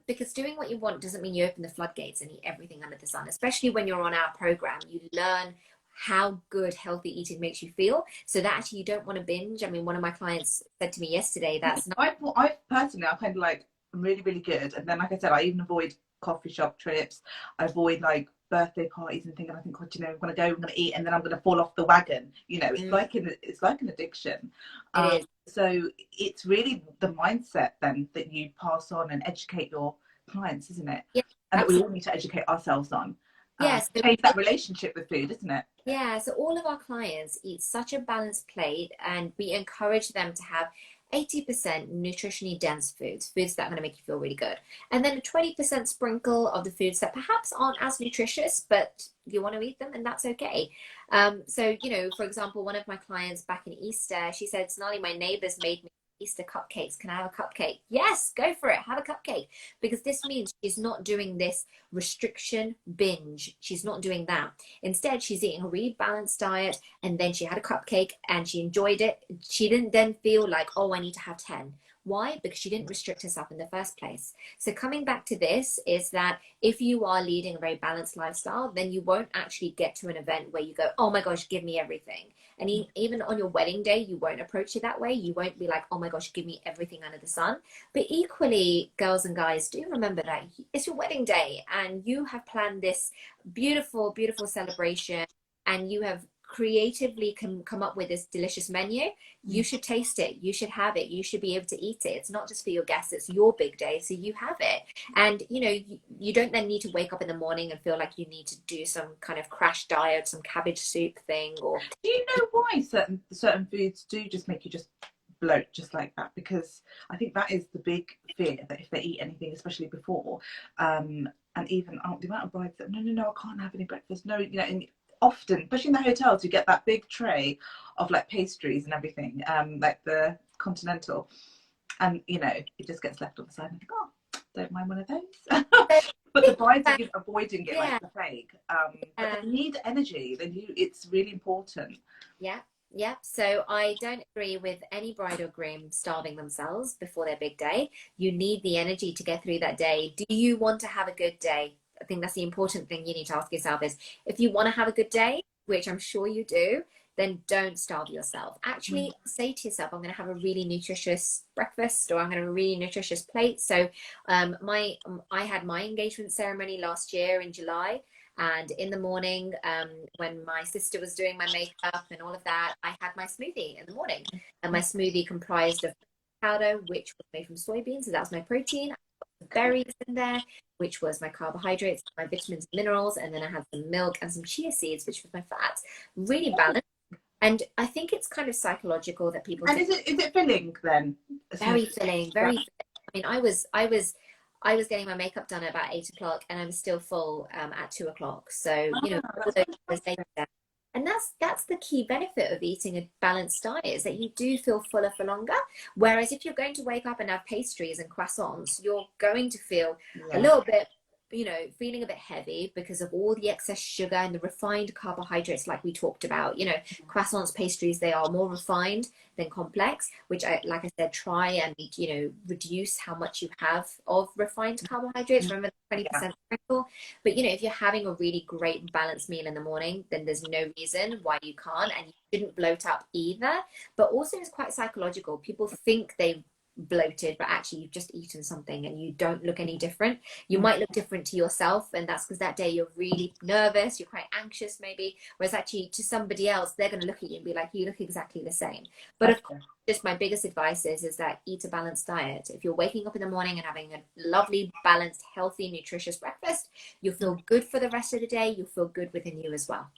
because doing what you want doesn't mean you open the floodgates and eat everything under the sun. Especially when you're on our program, you learn how good healthy eating makes you feel, so that actually you don't want to binge. I mean, one of my clients said to me yesterday, "That's not."
I personally, I kind of like, I'm really, really good. And then, like I said, I even avoid coffee shop trips. I avoid like birthday parties and things. And I think, God, you know, I'm going to go, I'm going to eat, and then I'm going to fall off the wagon. You know, it's like an addiction.
It is.
So it's really the mindset then that you pass on and educate your clients, isn't it?
Yeah,
and that we all need to educate ourselves on.
Yes.
Change that relationship with food, isn't it?
Yeah, so all of our clients eat such a balanced plate, and we encourage them to have 80% nutritionally dense foods that are going to make you feel really good. And then a 20% sprinkle of the foods that perhaps aren't as nutritious, but you want to eat them, and that's okay. So, you know, for example, one of my clients back in Easter, she said, "Sonali, my neighbors made me Easter cupcakes. Can I have a cupcake?" Yes, go for it. Have a cupcake. Because this means she's not doing this restriction binge. She's not doing that. Instead, she's eating a really balanced diet, and then she had a cupcake and she enjoyed it. She didn't then feel like, "Oh, I need to have 10. Why? Because she didn't restrict herself in the first place. So coming back to this is that if you are leading a very balanced lifestyle, then you won't actually get to an event where you go, "Oh my gosh, give me everything." And even on your wedding day, you won't approach it that way. You won't be like, "Oh my gosh, give me everything under the sun." But equally, girls and guys, do remember that it's your wedding day and you have planned this beautiful, beautiful celebration, and you have creatively come up with this delicious menu. You should taste it. You should have it. You should be able to eat it. It's not just for your guests. It's your big day, so you have it. And, you know, you don't then need to wake up in the morning and feel like you need to do some kind of crash diet, some cabbage soup thing. Or
do you know why certain foods do just make you just bloat just like that? Because I think that is the big fear, that if they eat anything, especially before, and even the amount of brides that no, I can't have any breakfast. No, you know, and often, especially in the hotels, you get that big tray of like pastries and everything, like the continental, and you know, it just gets left on the side and I think, oh, don't mind one of those. But the brides are avoiding it like the plague. But they need energy. It's really important.
Yeah. So I don't agree with any bride or groom starving themselves before their big day. You need the energy to get through that day. Do you want to have a good day? I think that's the important thing you need to ask yourself is, if you want to have a good day, which I'm sure you do, then don't starve yourself. Actually, say to yourself, "I'm going to have a really nutritious breakfast," or "I'm going to have a really nutritious plate." So I had my engagement ceremony last year in July. And in the morning, when my sister was doing my makeup and all of that, I had my smoothie in the morning. And my smoothie comprised of powder, which was made from soybeans. So that was my protein. berries in there, which was my carbohydrates, my vitamins and minerals, and then I had some milk and some chia seeds, which was my fats. Really balanced. And I think it's kind of psychological that people.
And is it filling then?
Very filling, very filling. I mean, I was getting my makeup done at about 8 o'clock, and I was still full at 2 o'clock. So you know, all those days there. And that's the key benefit of eating a balanced diet, is that you do feel fuller for longer. Whereas if you're going to wake up and have pastries and croissants, you're going to feel a little bit, you know, feeling a bit heavy because of all the excess sugar and the refined carbohydrates, like we talked about. You know, croissants, pastries, they are more refined than complex, which like I said, try and, you know, reduce how much you have of refined carbohydrates. Remember the 20% rule. But, you know, if you're having a really great balanced meal in the morning, then there's no reason why you can't, and you shouldn't bloat up either. But also it's quite psychological. People think they bloated, but actually you've just eaten something and you don't look any different. You might look different to yourself, and that's because that day you're really nervous, you're quite anxious maybe, whereas actually to somebody else, they're going to look at you and be like, you look exactly the same. But of course, just my biggest advice is that eat a balanced diet. If you're waking up in the morning and having a lovely, balanced, healthy, nutritious breakfast, you'll feel good for the rest of the day. You'll feel good within you as well.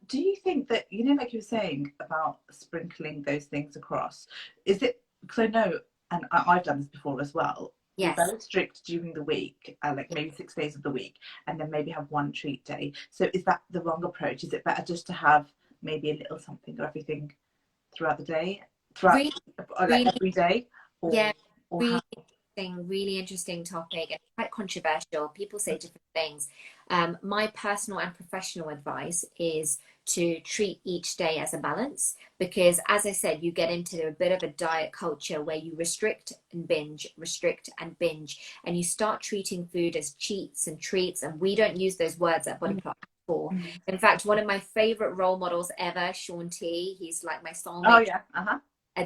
Do you think that, you know, like you were saying about sprinkling those things across, is it, because I know, and I've done this before as well,
Yes.
We're very strict during the week, like maybe 6 days of the week, and then maybe have one treat day. So is that the wrong approach? Is it better just to have maybe a little something or everything throughout the day, throughout every day?
Really interesting topic, and quite controversial. People say different things. My personal and professional advice is to treat each day as a balance, because as I said, you get into a bit of a diet culture where you restrict and binge, and you start treating food as cheats and treats, and we don't use those words at Body Plot at all. In fact, one of my favorite role models ever, Shaun T, he's like my soulmate.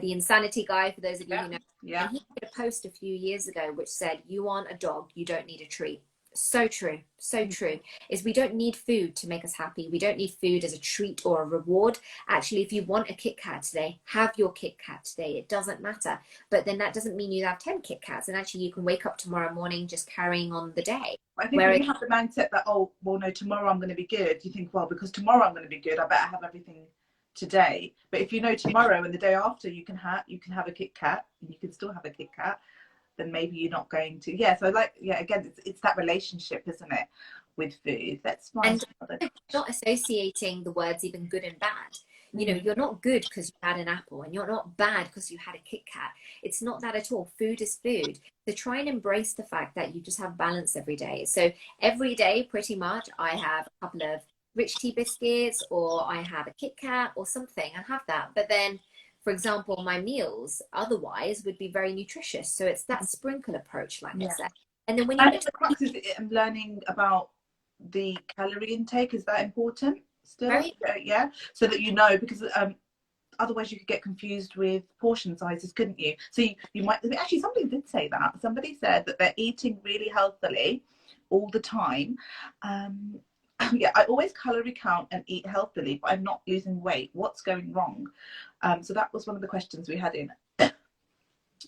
The Insanity Guy, for those of you who know. And he did a post a few years ago which said, you aren't a dog, you don't need a treat. So true, so true. Is we don't need food to make us happy. We don't need food as a treat or a reward. Actually, if you want a Kit Kat today, have your Kit Kat today. It doesn't matter. But then that doesn't mean you have 10 Kit Kats, and actually you can wake up tomorrow morning just carrying on the day.
I think when you have the mindset that, oh, well, no, tomorrow I'm going to be good, you think, well, because tomorrow I'm going to be good, I better have everything today. But if you know tomorrow and the day after you can have a Kit Kat, and you can still have a Kit Kat, then maybe you're not going to. So again, it's that relationship, isn't it, with food? That's fine. And
not associating the words even good and bad. You know, you're not good because you had an apple, and you're not bad because you had a Kit Kat. It's not that at all. Food is food. So try and embrace the fact that you just have balance every day. So every day, pretty much, I have a couple of rich tea biscuits, or I have a Kit Kat or something. I have that. But then, for example, my meals otherwise would be very nutritious. So it's that sprinkle approach, like I said. And then when you
I'm learning about the calorie intake, is that important still? So that you know, because otherwise you could get confused with portion sizes, couldn't you? So you might actually, somebody did say that. Somebody said that they're eating really healthily all the time. I always calorie count and eat healthily, but I'm not losing weight. What's going wrong? So that was one of the questions we had in.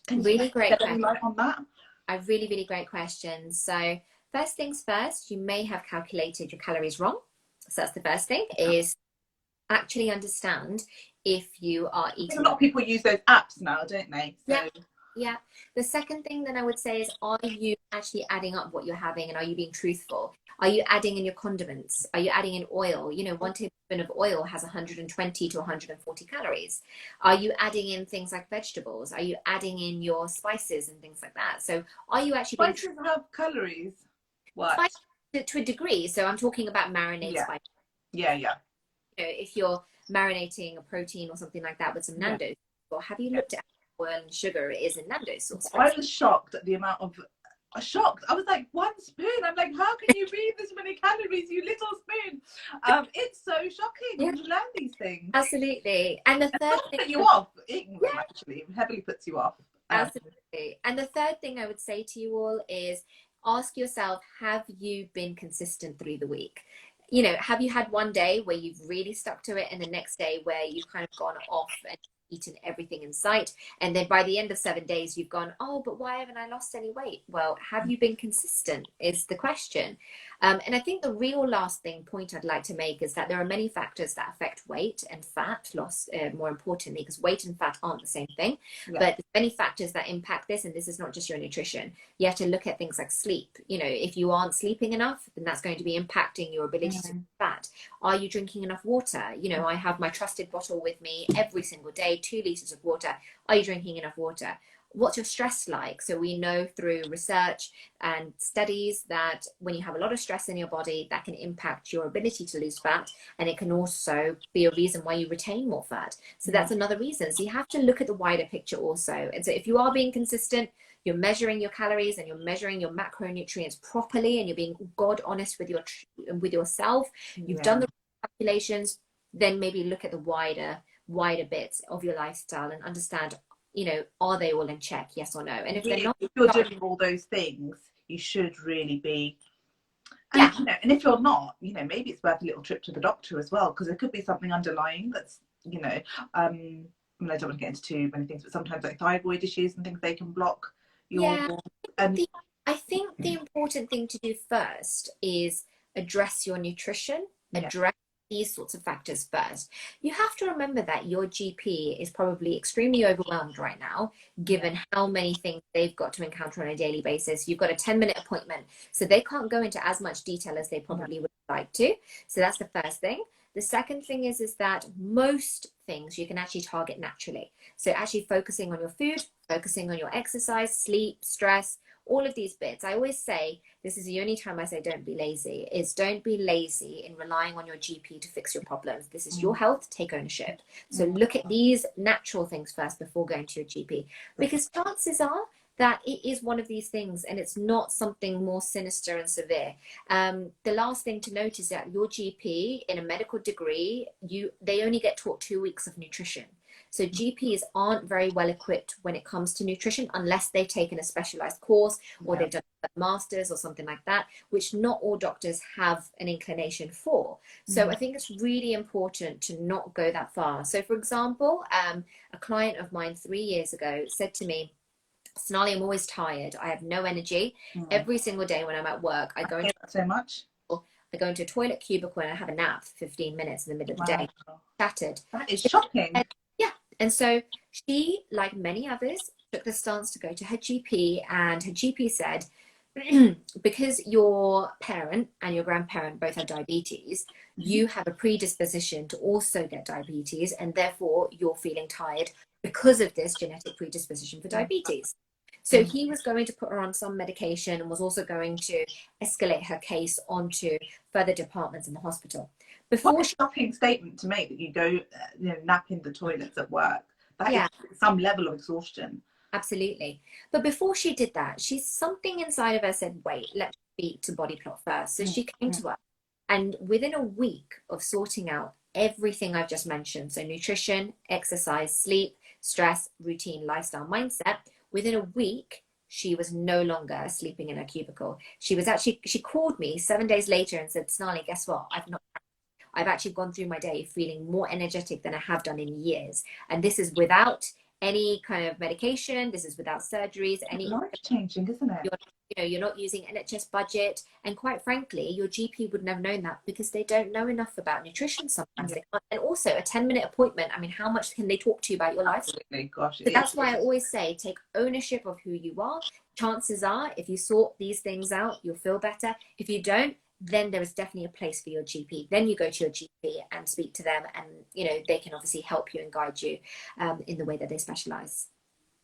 Can
really great
get any light on that?
A really, really great question. So first things first, you may have calculated your calories wrong. So that's the first thing, is actually understand if you are eating.
A lot of people use those apps now, don't they? So.
Yeah. The second thing then I would say is, are you actually adding up what you're having, and are you being truthful? Are you adding in your condiments? Are you adding in oil? You know, 1 tablespoon of oil has 120 to 140 calories. Are you adding in things like vegetables? Are you adding in your spices and things like that? So are you actually being
spices have calories? What?
Spices to a degree. So I'm talking about marinade spices. You know, if you're marinating a protein or something like that with some Nando's, or have you looked at oil and sugar it is in Nando's sauce?
I was shocked at the amount of I was like, 1 spoon. I'm like, how can you read this many calories, you little spoon? It's so shocking when you learn these things.
Absolutely. And the third thing,
put you off eating them, actually, it heavily puts you off.
Absolutely. And the third thing I would say to you all is, ask yourself, have you been consistent through the week? You know, have you had one day where you've really stuck to it, and the next day where you've kind of gone off and eaten everything in sight. And then by the end of 7 days, you've gone, oh, but why haven't I lost any weight? Well, have you been consistent is the question. And I think the real last point I'd like to make is that there are many factors that affect weight and fat loss, more importantly, because weight and fat aren't the same thing. Yeah. But there's many factors that impact this, and this is not just your nutrition. You have to look at things like sleep. You know, if you aren't sleeping enough, then that's going to be impacting your ability to lose fat. Are you drinking enough water? You know, I have my trusted bottle with me every single day, 2 liters of water. Are you drinking enough water? What's your stress like? So we know through research and studies that when you have a lot of stress in your body, that can impact your ability to lose fat, and it can also be a reason why you retain more fat. So that's another reason. So you have to look at the wider picture also. And so if you are being consistent, you're measuring your calories and you're measuring your macronutrients properly, and you're being God honest with yourself, you've done the calculations, then maybe look at the wider bits of your lifestyle and understand, you know, are they all in check, yes or no? And if they're not,
if you're doing all those things, you should really be. And, you know, and if you're not, you know, maybe it's worth a little trip to the doctor as well, because there could be something underlying that's, you know, I mean, I don't want to get into too many things, but sometimes like thyroid issues and things, they can block your.
I think the important thing to do first is address your nutrition, address these sorts of factors first. You have to remember that your GP is probably extremely overwhelmed right now, given how many things they've got to encounter on a daily basis. You've got a 10-minute appointment, so they can't go into as much detail as they probably would like to. So that's the first thing. The second thing is that most things you can actually target naturally. So actually focusing on your food, focusing on your exercise, sleep, stress, all of these bits. I always say, this is the only time I say don't be lazy, is don't be lazy in relying on your GP to fix your problems. This is your health, take ownership. So look at these natural things first before going to your GP, because chances are that it is one of these things and it's not something more sinister and severe. The last thing to note is that your GP in a medical degree, they only get taught 2 weeks of nutrition. So GPs aren't very well equipped when it comes to nutrition unless they've taken a specialized course or they've done a master's or something like that, which not all doctors have an inclination for. So I think it's really important to not go that far. So for example, a client of mine 3 years ago said to me, Sonali, I'm always tired. I have no energy. Every single day when I'm at work, I go into a toilet cubicle and I have a nap for 15 minutes in the middle of the day. Shattered.
That is shocking.
And so she, like many others, took the stance to go to her GP, and her GP said, because your parent and your grandparent both have diabetes, you have a predisposition to also get diabetes, and therefore you're feeling tired because of this genetic predisposition for diabetes. So he was going to put her on some medication and was also going to escalate her case onto further departments in the hospital.
What a shocking statement to make, that you go, you know, nap in the toilets at work. That is some level of exhaustion.
Absolutely. But before she did that, something inside of her said, wait, let's speak to Body Plot first. So she came to us, and within a week of sorting out everything I've just mentioned, so nutrition, exercise, sleep, stress, routine, lifestyle, mindset, within a week, she was no longer sleeping in her cubicle. She called me 7 days later and said, Sonali, guess what? I've actually gone through my day feeling more energetic than I have done in years. And this is without any kind of medication. This is without surgeries.
Life-changing, isn't it?
You're not using NHS budget. And quite frankly, your GP wouldn't have known that because they don't know enough about nutrition sometimes. And also a 10-minute appointment, I mean, how much can they talk to you about your life?
Absolutely, gosh.
So that's why I always say, take ownership of who you are. Chances are, if you sort these things out, you'll feel better. If you don't, then there is definitely a place for your GP. Then you go to your GP and speak to them, and they can obviously help you and guide you in the way that they specialize.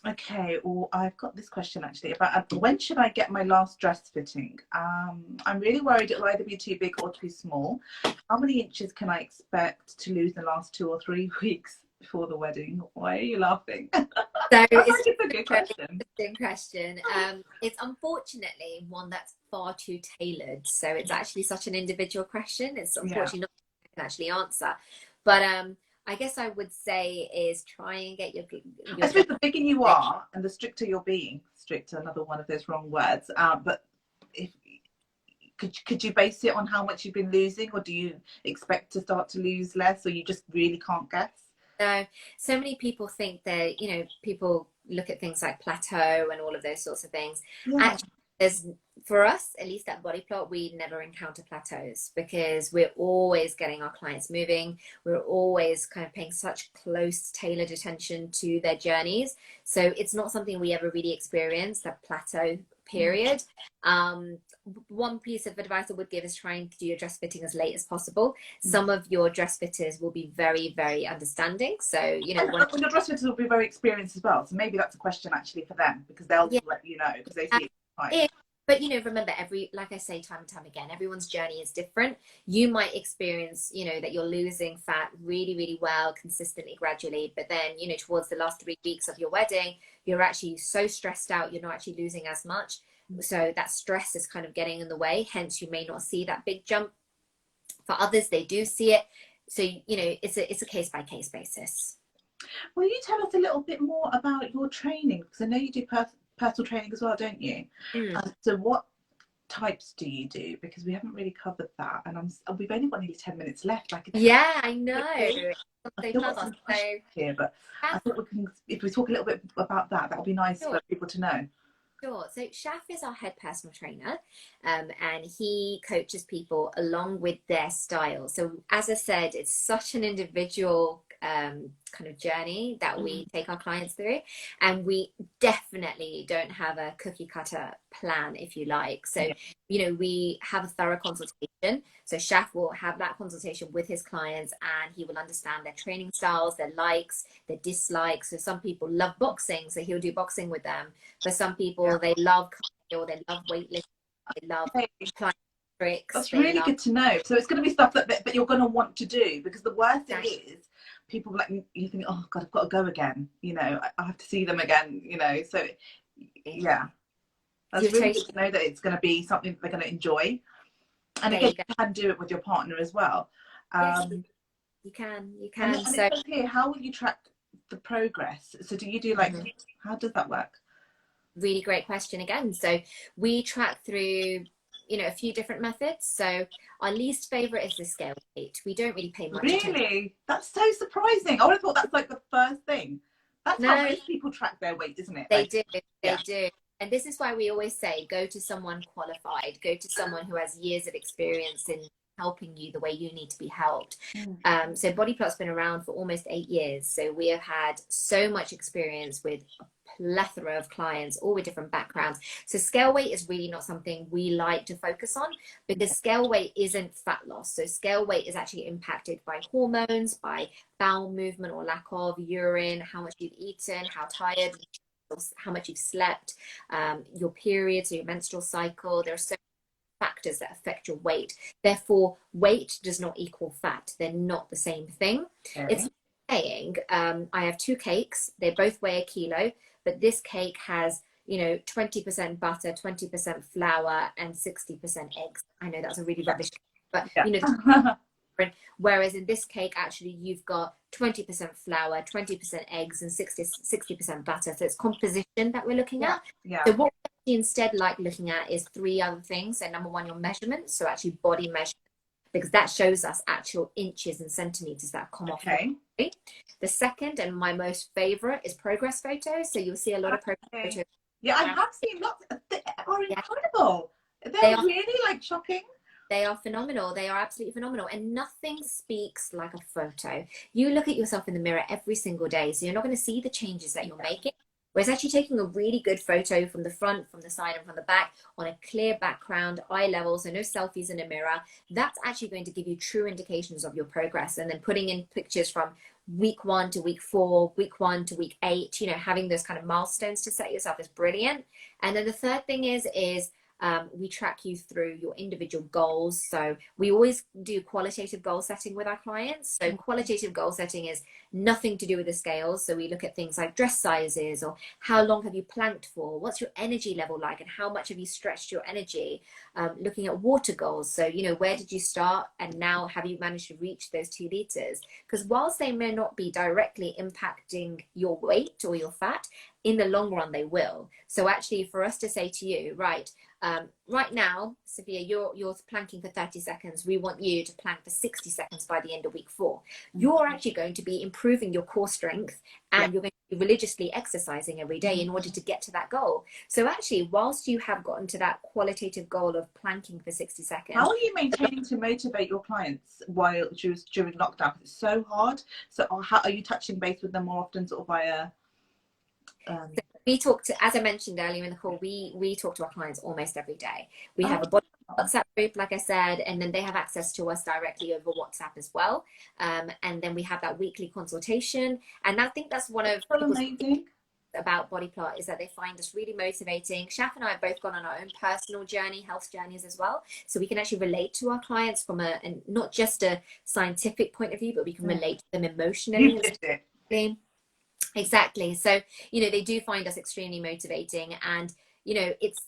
Okay, well, I've got this question actually about when should I get my last dress fitting? I'm really worried it'll either be too big or too small. How many inches can I expect to lose in the last 2 or 3 weeks before the wedding? Why are you laughing?
So
it's a good question.
It's unfortunately one that's far too tailored. So it's actually such an individual question. It's unfortunately not something I can actually answer. But I guess I would say is try and get your
I suppose the bigger you are and the stricter you're being, stricter, another one of those wrong words, but if could you base it on how much you've been losing, or do you expect to start to lose less, or you just really can't guess?
So, so many people think that, you know, people look at things like plateau and all of those sorts of things.
Yeah.
Actually, there's, for us, at least at Body Plot, we never encounter plateaus because we're always getting our clients moving. We're always kind of paying such close, tailored attention to their journeys. So it's not something we ever really experience, that plateau period. One piece of advice I would give is try and do your dress fitting as late as possible. Some of your dress fitters will be very, very understanding. So, you know,
And your dress fitters will be very experienced as well. So maybe that's a question actually for them, because they'll
yeah,
let you know because they see it fine.
but you know, remember, like I say time and time again, everyone's journey is different. You might experience, you know, that you're losing fat really, really well, consistently, gradually, but then, you know, towards the last 3 weeks of your wedding, you're actually so stressed out, you're not actually losing as much. So that stress is kind of getting in the way, hence you may not see that big jump. For others, they do see it. So, you know, it's a case by case basis.
Will you tell us a little bit more about your training? Because I know you do personal training as well, don't you? So what types do you do? Because we haven't really covered that, and we've only got nearly 10 minutes left. Like,
yeah, I know.
I still got some questions here, but I thought we can, if we talk a little bit about that, that'll be nice for people to know.
Sure. So Shaf is our head personal trainer, and he coaches people along with their style. So as I said, it's such an individual kind of journey that we take our clients through, and we definitely don't have a cookie cutter plan, if you like. So, you know, we have a thorough consultation. So Shaf will have that consultation with his clients, and he will understand their training styles, their likes, their dislikes. So some people love boxing, so he'll do boxing with them. For some people, they love cardio, they love weightlifting, they love climbing tricks.
That's really good to know. So it's going to be stuff that you're going to want to do, because the worst thing is people like, you think, oh God, I've got to go again. You know, I have to see them again. You know, so yeah, that's really good to know that it's going to be something they're going to enjoy. And again, you can do it with your partner as well.
Yes, you can.
And
so
it says here, how will you track the progress? So do you do like, how does that work?
Really great question again. So we track through, you know, a few different methods. So our least favorite is the scale weight. We don't really pay much attention.
Really? That's so surprising. I would have thought that's like the first thing. That's how most people track their weight, isn't it?
They do. They do. And this is why we always say, go to someone qualified, go to someone who has years of experience in helping you the way you need to be helped. So Body Plot's been around for almost 8 years. So we have had so much experience with a plethora of clients, all with different backgrounds. So scale weight is really not something we like to focus on, because scale weight isn't fat loss. So scale weight is actually impacted by hormones, by bowel movement or lack of, urine, how much you've eaten, how tired, how much you've slept, your period, so your menstrual cycle. There are so many factors that affect your weight. Therefore, weight does not equal fat. They're not the same thing. It's saying, I have 2 cakes. They both weigh 1 kilo, but this cake has, you know, 20% butter, 20% flour, and 60% eggs. I know that's a really rubbish, but you know, whereas in this cake, actually, you've got 20% flour, 20% eggs, and 60% butter. So it's composition that we're looking at. So what we instead like looking at is 3 other things. So number 1, your measurements. So actually body measurement, because that shows us actual inches and centimeters that come off. The second, and my most favorite, is progress photos. So you'll see a lot of progress photos.
Yeah, I have seen lots. They are incredible. They're really like shocking.
They are phenomenal. They are absolutely phenomenal. And nothing speaks like a photo. You look at yourself in the mirror every single day, so you're not going to see the changes that you're making. Whereas actually taking a really good photo from the front, from the side, and from the back on a clear background, eye level, so no selfies in a mirror, that's actually going to give you true indications of your progress. And then putting in pictures from week 1 to week 4, week 1 to week 8, you know, having those kind of milestones to set yourself is brilliant. And then the third thing is we track you through your individual goals. So we always do qualitative goal setting with our clients. So qualitative goal setting is nothing to do with the scales. So we look at things like dress sizes, or how long have you planked for? What's your energy level like, and how much have you stretched your energy? Looking at water goals. So, you know, where did you start, and now have you managed to reach those 2 liters? Because whilst they may not be directly impacting your weight or your fat, in the long run they will. So actually, for us to say to you, right, Right now, Sophia, you're planking for 30 seconds. We want you to plank for 60 seconds by the end of week 4. You're actually going to be improving your core strength, and you're going to be religiously exercising every day in order to get to that goal. So actually, whilst you have gotten to that qualitative goal of planking for 60 seconds.
How are you maintaining to motivate your clients while during lockdown? It's so hard. So how are you touching base with them more often, sort of via...
We talk to, as I mentioned earlier in the call, we talk to our clients almost every day. We have a body WhatsApp group, like I said, and then they have access to us directly over WhatsApp as well. And then we have that weekly consultation. And I think that's one of
amazing
about Body Plot, is that they find us really motivating. Shaf and I have both gone on our own personal journey, health journeys as well. So we can actually relate to our clients from and not just a scientific point of view, but we can relate to them emotionally. Exactly. So, they do find us extremely motivating, and, it's,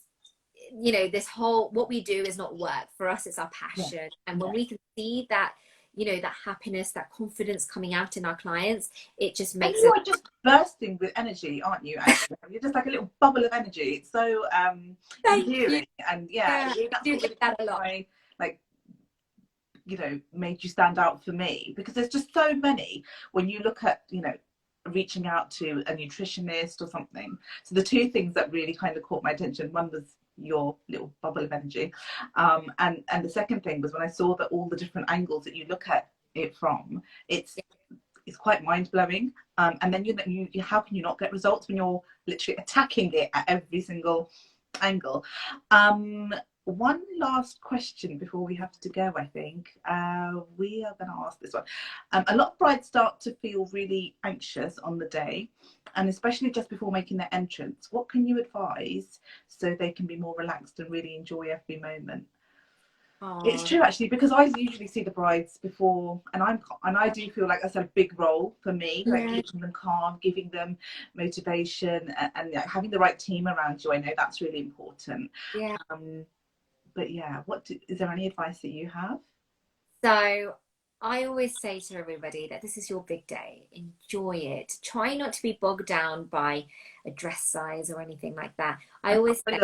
this whole, what we do is not work for us. It's our passion. And when we can see that, that happiness, that confidence coming out in our clients, it just makes
you are just bursting with energy, aren't you? Actually, you're just like a little bubble of energy. It's so endearing. And that's what really
that a lot.
Made you stand out for me, because there's just so many when you look at, reaching out to a nutritionist or something. So the two things that really kind of caught my attention, one was your little bubble of energy, and the second thing was when I saw that all the different angles that you look at it from, it's quite mind-blowing. And then you how can you not get results when you're literally attacking it at every single angle? One last question before we have to go, I think. We are going to ask this one. A lot of brides start to feel really anxious on the day, and especially just before making their entrance. What can you advise so they can be more relaxed and really enjoy every moment? It's true, actually, because I usually see the brides before, and I do feel like that's a big role for me, like keeping them calm, giving them motivation, and having the right team around you. I know that's really important. But is there any advice that you have?
So I always say to everybody that this is your big day. Enjoy it. Try not to be bogged down by a dress size or anything like that. I always say,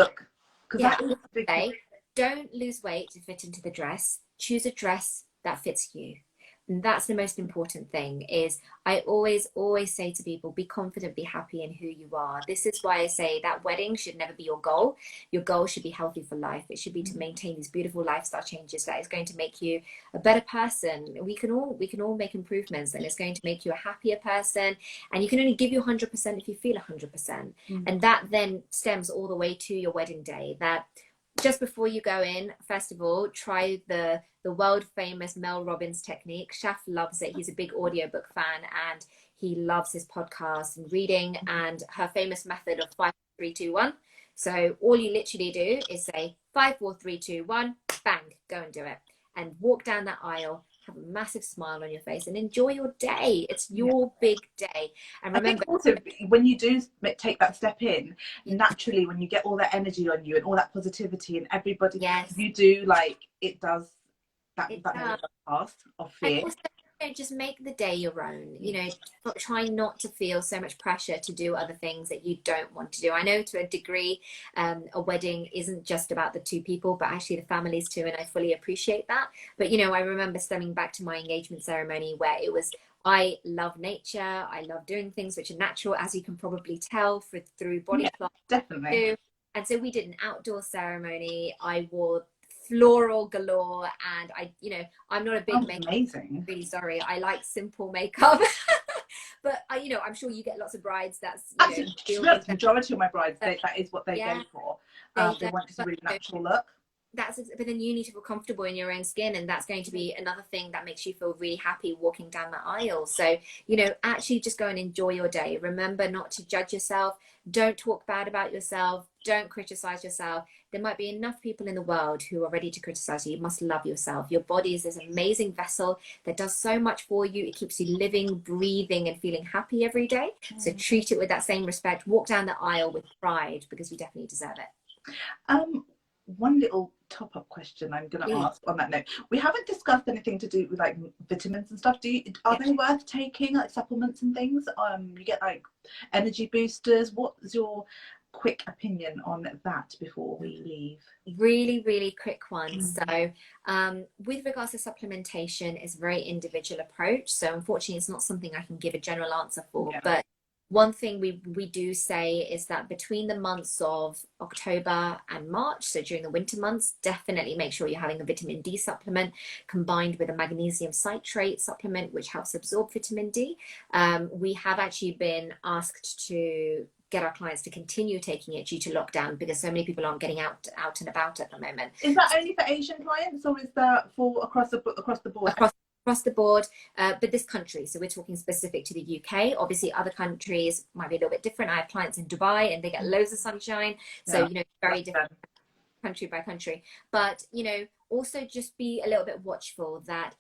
don't lose weight to fit into the dress. Choose a dress that fits you. And that's the most important thing. Is I always say to people, be confident, be happy in who you are. This is why I say that wedding should never be your goal. Your goal should be healthy for life. It should be to maintain these beautiful lifestyle changes that is going to make you a better person. We can all make improvements, and it's going to make you a happier person. And you can only give you 100% if you feel 100%. And that then stems all the way to your wedding day. That just before you go in, first of all, try the world famous Mel Robbins technique. Shaf loves it. He's a big audiobook fan, and he loves his podcast and reading, and her famous method of 5, 4, 3, 2, 1. So all you literally do is say 5, 4, 3, 2, 1, bang, go and do it. And walk down that aisle, have a massive smile on your face, and enjoy your day. It's your big day. And remember,
I think also when you do take that step in, naturally, when you get all that energy on you and all that positivity and everybody, you do, like, it does that pass of fear.
Just make the day your own. Try not to feel so much pressure to do other things that you don't want to do. I know to a degree a wedding isn't just about the two people, but actually the families too, and I fully appreciate that. But I remember stemming back to my engagement ceremony, where it was, I love nature, I love doing things which are natural, as you can probably tell through Body Plot.
Definitely.
Too. And so we did an outdoor ceremony. I wore floral galore, and I'm not a big makeup.
Amazing.
Really sorry, I like simple makeup. But I'm sure you get lots of brides that's
the majority of my brides, that is what they go for. They want just a really natural look.
But then you need to feel comfortable in your own skin, and that's going to be another thing that makes you feel really happy walking down the aisle. So actually just go and enjoy your day. Remember not to judge yourself. Don't talk bad about yourself. Don't criticize yourself. There might be enough people in the world who are ready to criticize you. You must love yourself. Your body is this amazing vessel that does so much for you. It keeps you living, breathing, and feeling happy every day. So treat it with that same respect. Walk down the aisle with pride, because you definitely deserve it.
One little top-up question I'm going to ask on that note. We haven't discussed anything to do with like vitamins and stuff. Are they worth taking, like supplements and things? You get like energy boosters. What's your quick opinion on that before we leave?
Really, really quick one. So, with regards to supplementation, it's a very individual approach. So, unfortunately, it's not something I can give a general answer for.
Yeah.
But one thing we do say is that between the months of October and March, so during the winter months, definitely make sure you're having a vitamin D supplement combined with a magnesium citrate supplement, which helps absorb vitamin D. We have actually been asked to get our clients to continue taking it due to lockdown because so many people aren't getting out and about at the moment.
Is that only for Asian clients, or is that for across the board?
Across the board, but this country, so we're talking specific to the UK. Obviously other countries might be a little bit different. I have clients in Dubai and they get loads of sunshine, so very different country by country. But also just be a little bit watchful that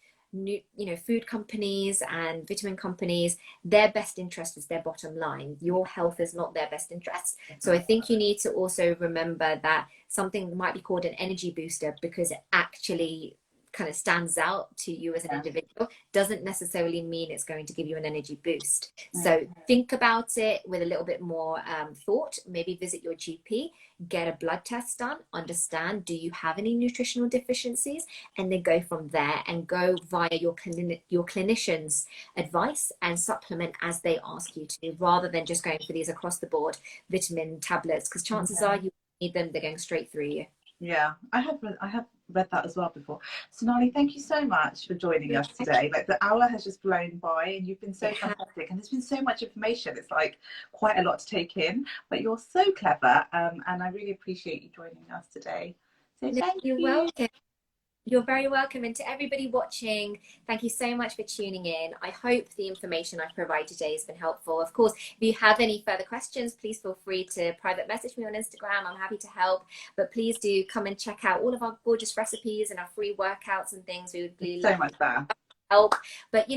food companies and vitamin companies, their best interest is their bottom line. Your health is not their best interest. So I think you need to also remember that something might be called an energy booster because it actually kind of stands out to you as an individual doesn't necessarily mean it's going to give you an energy boost. So think about it with a little bit more thought. Maybe visit your GP, get a blood test done, understand, do you have any nutritional deficiencies, and then go from there and go via your clinician's advice and supplement as they ask you to, rather than just going for these across the board vitamin tablets, because chances are you need them, they're going straight through you.
Yeah, I have read that as well before. Sonali, thank you so much for joining us today. Like, the hour has just flown by and you've been so fantastic, and there's been so much information. It's like quite a lot to take in, but you're so clever, and I really appreciate you joining us today. So thank you.
You're welcome. You're very welcome. And to everybody watching, thank you so much for tuning in. I hope the information I've provided today has been helpful. Of course, if you have any further questions, please feel free to private message me on Instagram. I'm happy to help. But please do come and check out all of our gorgeous recipes and our free workouts and things. We would really
so much there.
Help. But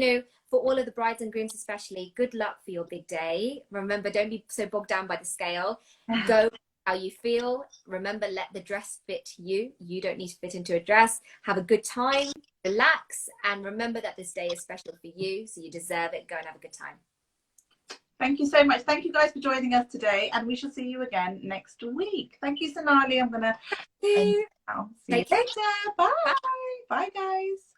for all of the brides and grooms especially, good luck for your big day. Remember, don't be so bogged down by the scale. Go how you feel. Remember, let the dress fit you. You don't need to fit into a dress. Have a good time, relax, and remember that this day is special for you, so you deserve it. Go and have a good time.
Thank you so much. Thank you guys for joining us today, and we shall see you again next week. Thank you, Sonali. I'm gonna see you later. Bye. Bye, guys.